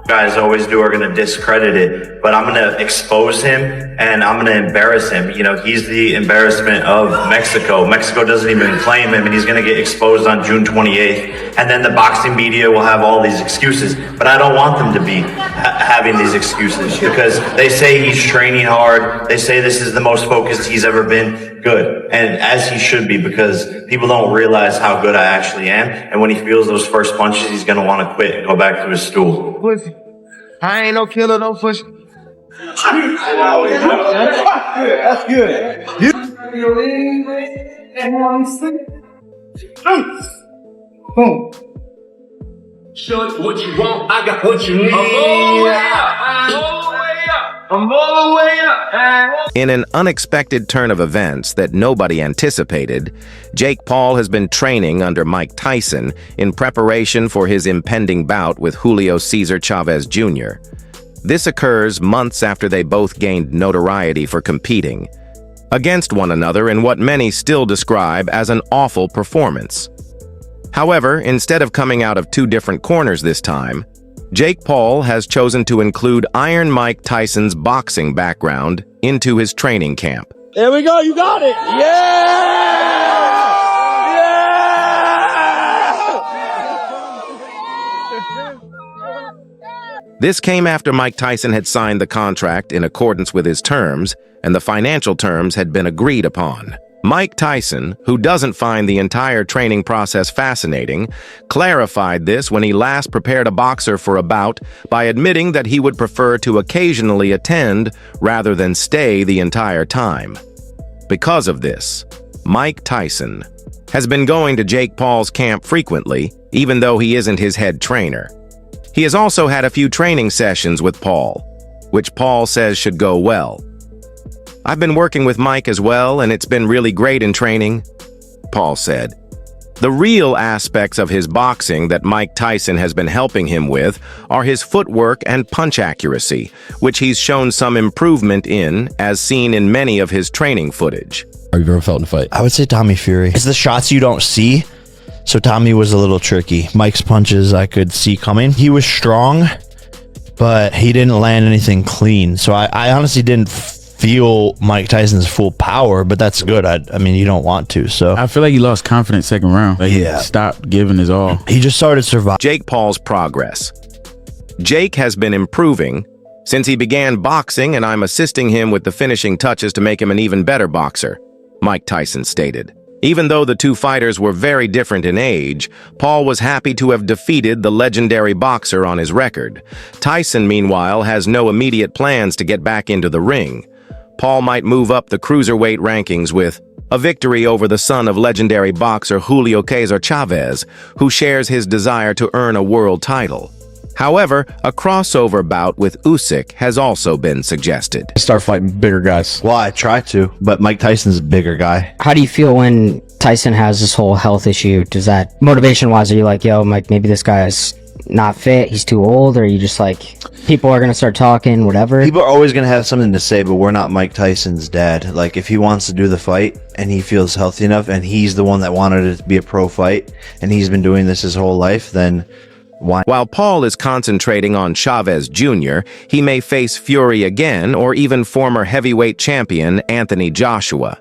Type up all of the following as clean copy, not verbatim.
guys always do are going to discredit it, but I'm going to expose him and I'm going to embarrass him. You know, he's the embarrassment of Mexico. Mexico doesn't even claim him, and he's going to get exposed on June 28th. And then the boxing media will have all these excuses, but I don't want them to be having these excuses because they say he's training hard. They say this is the most focused he's ever been. Good. And as he should be, because people don't realize how good I actually am. And when he feels those first punches, he's going to want to quit and go back to his stool. Pussy. I ain't no killer, no pussy. That's good. Boom. Show what you want, I got what you need. I'm all the way up. I'm all the way up. I'm all the way up. In an unexpected turn of events that nobody anticipated, Jake Paul has been training under Mike Tyson in preparation for his impending bout with Julio Cesar Chavez Jr. This occurs months after they both gained notoriety for competing against one another in what many still describe as an awful performance. However, instead of coming out of two different corners this time, Jake Paul has chosen to include Iron Mike Tyson's boxing background into his training camp. There we go, you got it! This came after Mike Tyson had signed the contract in accordance with his terms, and the financial terms had been agreed upon. Mike Tyson, who doesn't find the entire training process fascinating, clarified this when he last prepared a boxer for a bout by admitting that he would prefer to occasionally attend rather than stay the entire time. Because of this, Mike Tyson has been going to Jake Paul's camp frequently, even though he isn't his head trainer. He has also had a few training sessions with Paul, which Paul says should go well. I've been working with Mike as well, and it's been really great in training, Paul said. The real aspects of his boxing that Mike Tyson has been helping him with are his footwork and punch accuracy, which he's shown some improvement in, as seen in many of his training footage. Have you ever felt in a fight? I would say Tommy Fury. It's the shots you don't see, so Tommy was a little tricky. Mike's punches I could see coming. He was strong, but he didn't land anything clean, so I honestly didn't feel Mike Tyson's full power, but that's good. I mean, you don't want to, so. I feel like he lost confidence second round. Like Yeah. He stopped giving his all. He just started surviving. Jake Paul's progress. Jake has been improving since he began boxing, and I'm assisting him with the finishing touches to make him an even better boxer, Mike Tyson stated. Even though the two fighters were very different in age, Paul was happy to have defeated the legendary boxer on his record. Tyson, meanwhile, has no immediate plans to get back into the ring. Paul might move up the cruiserweight rankings with a victory over the son of legendary boxer Julio Cesar Chavez, who shares his desire to earn a world title. However, a crossover bout with Usyk has also been suggested. Start fighting bigger guys. Well, I try to, but Mike Tyson's a bigger guy. How do you feel when Tyson has this whole health issue? Does that, motivation-wise, are you like, yo, Mike, maybe this guy is not fit, he's too old, or are you just like, people are going to start talking, whatever? People are always going to have something to say, but we're not Mike Tyson's dad. Like, if he wants to do the fight and he feels healthy enough and he's the one that wanted it to be a pro fight and he's been doing this his whole life, then why? While Paul is concentrating on Chavez Jr., he may face Fury again or even former heavyweight champion Anthony Joshua.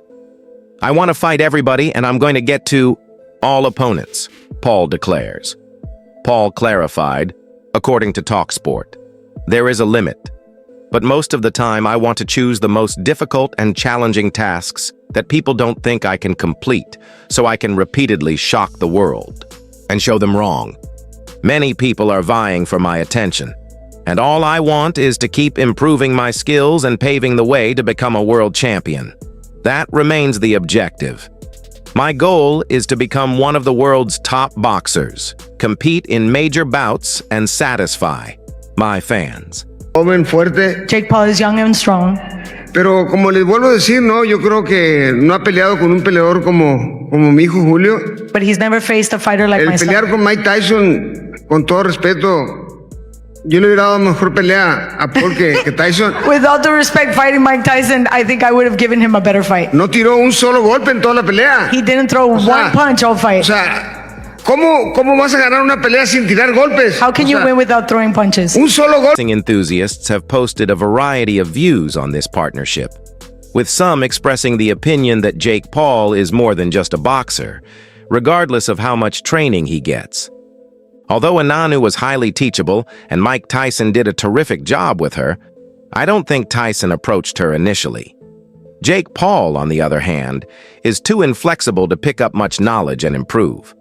I want to fight everybody, and I'm going to get to all opponents, Paul declares. Paul clarified, according to TalkSport, there is a limit, but most of the time I want to choose the most difficult and challenging tasks that people don't think I can complete, so I can repeatedly shock the world and show them wrong. Many people are vying for my attention, and all I want is to keep improving my skills and paving the way to become a world champion. That remains the objective. My goal is to become one of the world's top boxers, compete in major bouts, and satisfy my fans. Joven, fuerte. Jake Paul is young and strong. Pero como les vuelvo a decir, no, yo creo que no ha peleado con un peleador como mi hijo Julio. But he's never faced a fighter like El myself. pelear con Mike Tyson, con todo respeto, yo le hubiera dado mejor pelea a Paul que Tyson. With all due respect, fighting Mike Tyson, I think I would have given him a better fight. No tiró un solo golpe en toda la pelea. He didn't throw one punch all fight. O sea, ¿Cómo vas a ganar una pelea sin tirar golpes? How can O you sea, win without throwing punches? un solo golpe. Boxing enthusiasts have posted a variety of views on this partnership, with some expressing the opinion that Jake Paul is more than just a boxer, regardless of how much training he gets. Although Ngannou was highly teachable and Mike Tyson did a terrific job with her, I don't think Tyson approached her initially. Jake Paul, on the other hand, is too inflexible to pick up much knowledge and improve.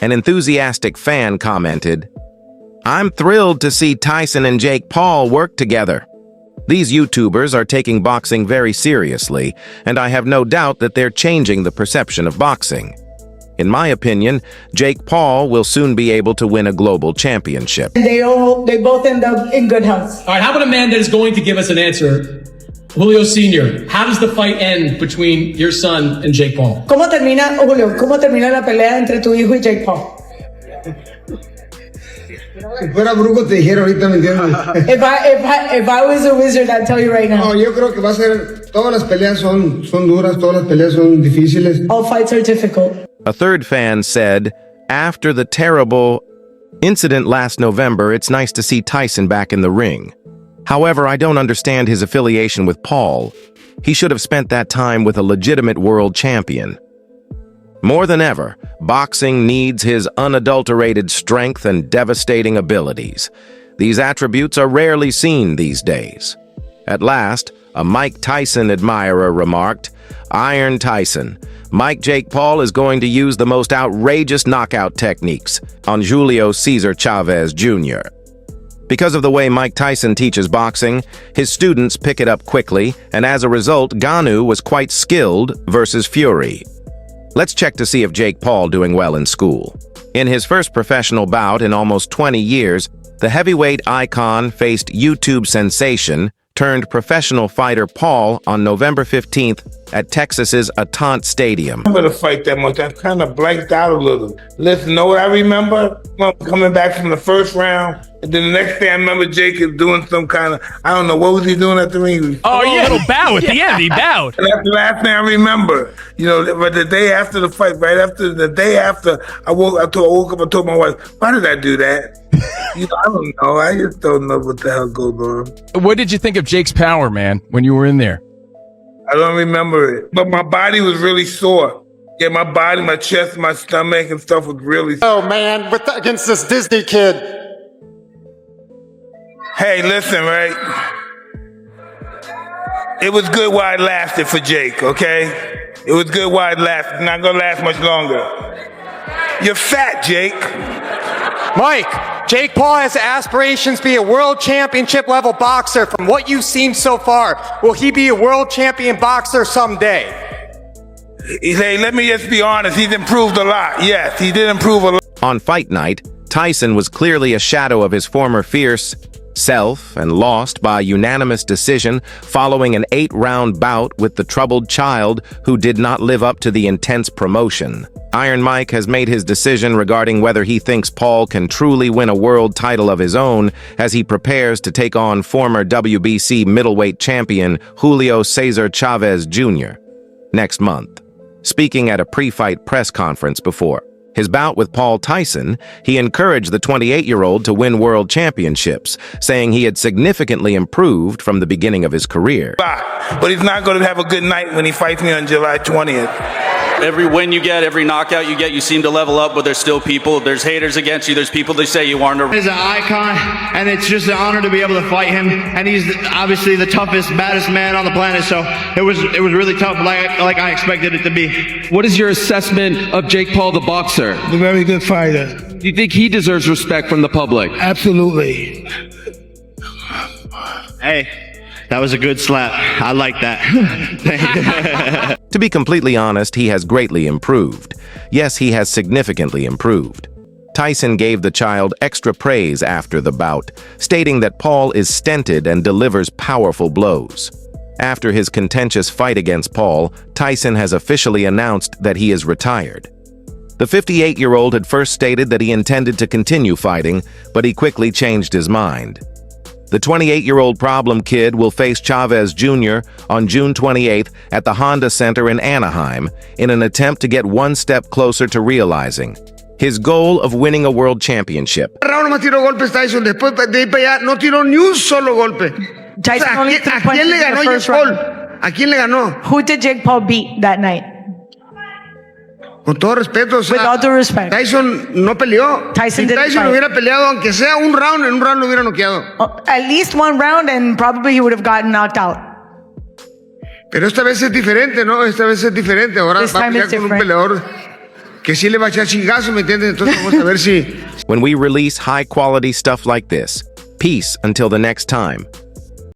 An enthusiastic fan commented, "I'm thrilled to see Tyson and Jake Paul work together. These YouTubers are taking boxing very seriously, and I have no doubt that they're changing the perception of boxing. In my opinion, Jake Paul will soon be able to win a global championship." They both end up in good health. All right, how about a man that is going to give us an answer? Julio Sr., how does the fight end between your son and Jake Paul? ¿Cómo termina, Julio? ¿Cómo termina la pelea entre tu hijo y Jake Paul? Si fuera brujo te dijera ahorita, ¿me entiendes? If I was a wizard, I'd tell you right No, now. yo creo que va a ser, todas las peleas son duras, todas las peleas son difíciles. All fights are difficult. A third fan said, "After the terrible incident last November, it's nice to see Tyson back in the ring. However, I don't understand his affiliation with Paul. He should have spent that time with a legitimate world champion. More than ever, boxing needs his unadulterated strength and devastating abilities. These attributes are rarely seen these days." At last, a Mike Tyson admirer remarked, "Iron Tyson. Mike Jake Paul is going to use the most outrageous knockout techniques on Julio Cesar Chavez Jr. Because of the way Mike Tyson teaches boxing, his students pick it up quickly, and as a result, Ngannou was quite skilled versus Fury. Let's check to see if Jake Paul doing well in school. In his first professional bout in almost 20 years, the heavyweight icon faced YouTube sensation turned professional fighter Paul on November 15th at Texas's Atant Stadium. I remember the fight that much. I kind of blanked out a little. Listen, know what I remember? Coming back from the first round, and then the next day I remember Jacob doing some kind of, I don't know, what was he doing at the ring? Oh, yeah. A little bow at the end. He bowed. And that's the last thing I remember. You know, but the day after the fight, right after the day after, I woke up, I told my wife, why did I do that? You know, I don't know. I just don't know what the hell goes on. What did you think of Jake's power, man, when you were in there? I don't remember it. But my body was really sore. Yeah, my body, my chest, my stomach and stuff was really sore. Oh, man, against this Disney kid. Hey, listen, right? It was good while it lasted for Jake, okay? It was good while it lasted. It's not gonna last much longer. You're fat, Jake. Mike, Jake Paul has aspirations to be a world championship level boxer. From what you've seen so far, will he be a world champion boxer someday? Hey, let me just be honest. He's improved a lot. Yes, he did improve a lot. On fight night, Tyson was clearly a shadow of his former fierce self and lost by unanimous decision following an 8-round bout with the troubled child who did not live up to the intense promotion. Iron Mike has made his decision regarding whether he thinks Paul can truly win a world title of his own as he prepares to take on former WBC middleweight champion Julio Cesar Chavez Jr. next month. Speaking at a pre-fight press conference before his bout with Paul-Tyson, he encouraged the 28-year-old to win world championships, saying he had significantly improved from the beginning of his career. But he's not going to have a good night when he fights me on July 20th. Every win you get, every knockout you get, you seem to level up, but there's still people, there's haters against you, there's people that say you aren't a... He's an icon, and it's just an honor to be able to fight him, and he's obviously the toughest, baddest man on the planet, so it was really tough, like I expected it to be. What is your assessment of Jake Paul, the boxer? A very good fighter. Do you think he deserves respect from the public? Absolutely. Hey, that was a good slap. I like that. To be completely honest, he has greatly improved. Yes, he has significantly improved. Tyson gave the child extra praise after the bout, stating that Paul is stented and delivers powerful blows. After his contentious fight against Paul, Tyson has officially announced that he is retired. The 58-year-old had first stated that he intended to continue fighting, but he quickly changed his mind. The 28-year-old problem kid will face Chavez Jr. on June 28th at the Honda Center in Anaheim in an attempt to get one step closer to realizing his goal of winning a world championship. Round nomás tiró golpes Tyson, después de ahí para allá no tiró ni un solo golpe. Tyson O sea, only ¿a threw quién punches le in the ganó first Jake Paul? round. ¿A quién le ganó? Who did Jake Paul beat that night? Con todo respeto, o sea, With all due respect. Tyson no peleó. Tyson si didn't Tyson fight. hubiera peleado, aunque sea un round, en un round lo hubiera noqueado. At least one round, and probably he would have gotten knocked out. Pero esta vez es diferente, ¿no? Esta vez es diferente. Ahora This va a time pelear it's con un different. peleador que sí le va a echar chingazos, ¿me entiendes? Entonces vamos a ver si... When we release high-quality stuff like this, peace until the next time.